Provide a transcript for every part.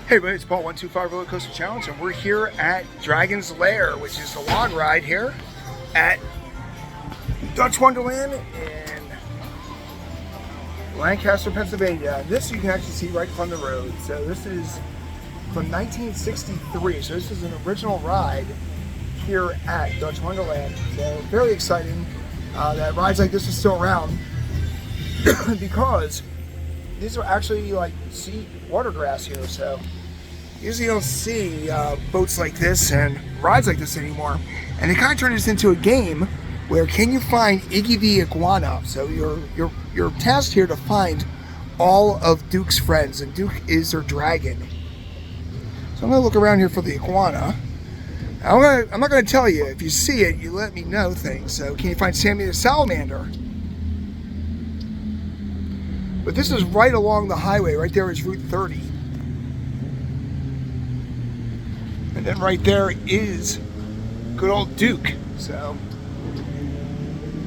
Hey everybody, it's Paul 125 Roller Coaster Challenge, and we're here at Dragon's Lair, which is the log ride here at Dutch Wonderland in Lancaster, Pennsylvania. This you can actually see right from the road. So this is from 1963. So this is an original ride here at Dutch Wonderland. So very exciting that rides like this are still around because these are actually like sea water grass here. So usually you don't see boats like this and rides like this anymore. And they kind of turned this into a game where can you find Iggy the iguana? So you're tasked here to find all of Duke's friends, and Duke is their dragon. So I'm gonna look around here for the iguana. I'm not gonna tell you. If you see it, you let me know things. So can you find Sammy the salamander? But this is right along the highway. Right there is Route 30. And then right there is good old Duke. So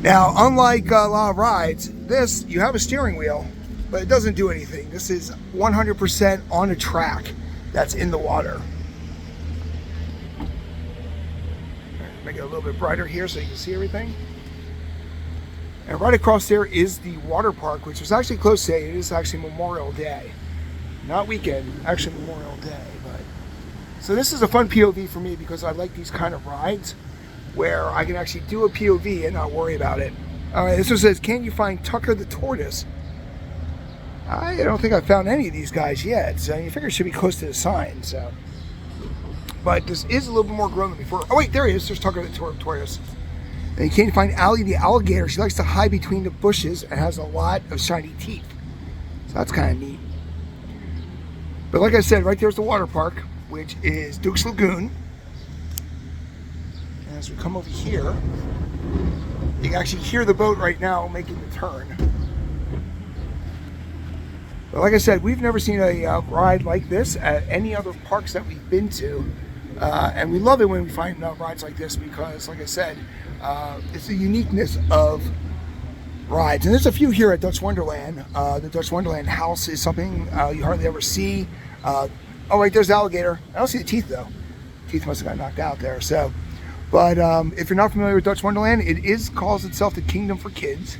now, unlike a lot of rides, this, you have a steering wheel, but it doesn't do anything. This is 100% on a track that's in the water. Make it a little bit brighter here so you can see everything. And right across there is the water park, which was actually closed today. It is actually Memorial Day. Not weekend, actually Memorial Day. So this is a fun POV for me because I like these kind of rides where I can actually do a POV and not worry about it. All right, this one says, can you find Tucker the tortoise? I don't think I've found any of these guys yet. So you figure it should be close to the sign. So, but this is a little bit more grown than before. Oh wait, there he is. There's Tucker the tortoise. And you can't find Allie the alligator. She likes to hide between the bushes and has a lot of shiny teeth. So that's kind of neat. But like I said, right there's the water park, which is Duke's Lagoon. And as we come over here, you can actually hear the boat right now making the turn. But like I said, we've never seen a ride like this at any other parks that we've been to. And we love it when we find rides like this because, like I said, it's the uniqueness of rides. And there's a few here at Dutch Wonderland. The Dutch Wonderland house is something you hardly ever see. Oh, right, there's the alligator. I don't see the teeth, though. Teeth must have got knocked out there. So, but if you're not familiar with Dutch Wonderland, it calls itself the Kingdom for Kids.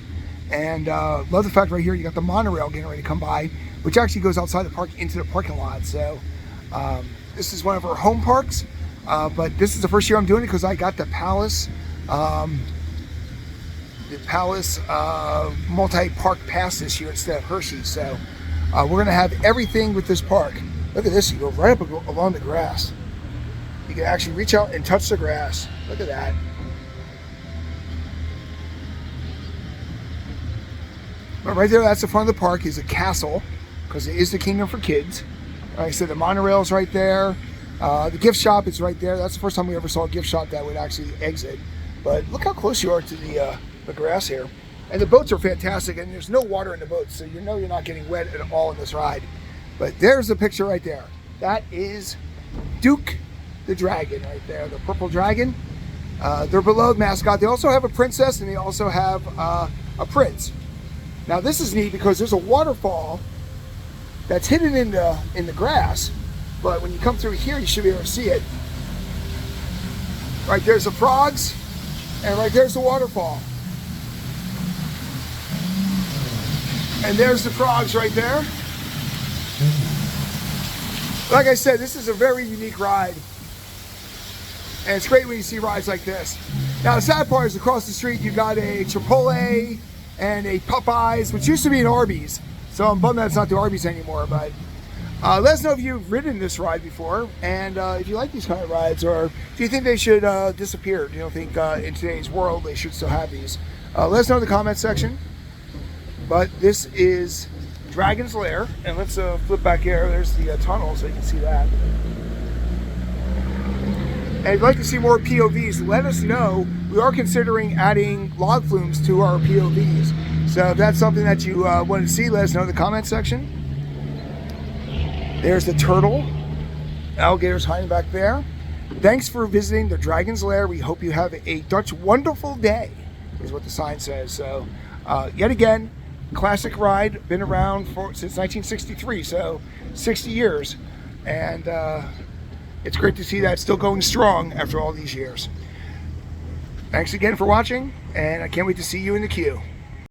And love the fact right here you got the monorail getting ready to come by, which actually goes outside the park into the parking lot. So this is one of our home parks, but this is the first year I'm doing it because I got the Palace multi-park pass this year instead of Hershey's. So we're going to have everything with this park. Look at this, you go right up along the grass. You can actually reach out and touch the grass. Look at that. But right there, that's the front of the park, is a castle, because it is the Kingdom for Kids. Like I said, the monorail's right there. The gift shop is right there. That's the first time we ever saw a gift shop that would actually exit. But look how close you are to the grass here. And the boats are fantastic, and there's no water in the boats, so you know you're not getting wet at all in this ride. But there's the picture right there. That is Duke the dragon right there, the purple dragon. Their beloved mascot. They also have a princess and they also have a prince. Now this is neat because there's a waterfall that's hidden in the grass, but when you come through here, you should be able to see it. Right there's the frogs, and right there's the waterfall. And there's the frogs right there. Like I said, this is a very unique ride. And it's great when you see rides like this. Now the sad part is across the street you got a Chipotle and a Popeyes, which used to be an Arby's. So I'm bummed that it's not the Arby's anymore. But let us know if you've ridden this ride before, and if you like these kind of rides, or if you think they should disappear. You don't think in today's world they should still have these. Let us know in the comment section. But this is Dragon's Lair, and let's flip back here. There's the tunnel, so you can see that. And if you'd like to see more POVs, let us know. We are considering adding log flumes to our POVs. So if that's something that you want to see, let us know in the comment section. There's the turtle. Alligator's hiding back there. Thanks for visiting the Dragon's Lair. We hope you have a Dutch wonderful day, is what the sign says. So yet again, classic ride, been around since 1963, so 60 years. And it's great to see that still going strong after all these years. Thanks again for watching, and I can't wait to see you in the queue.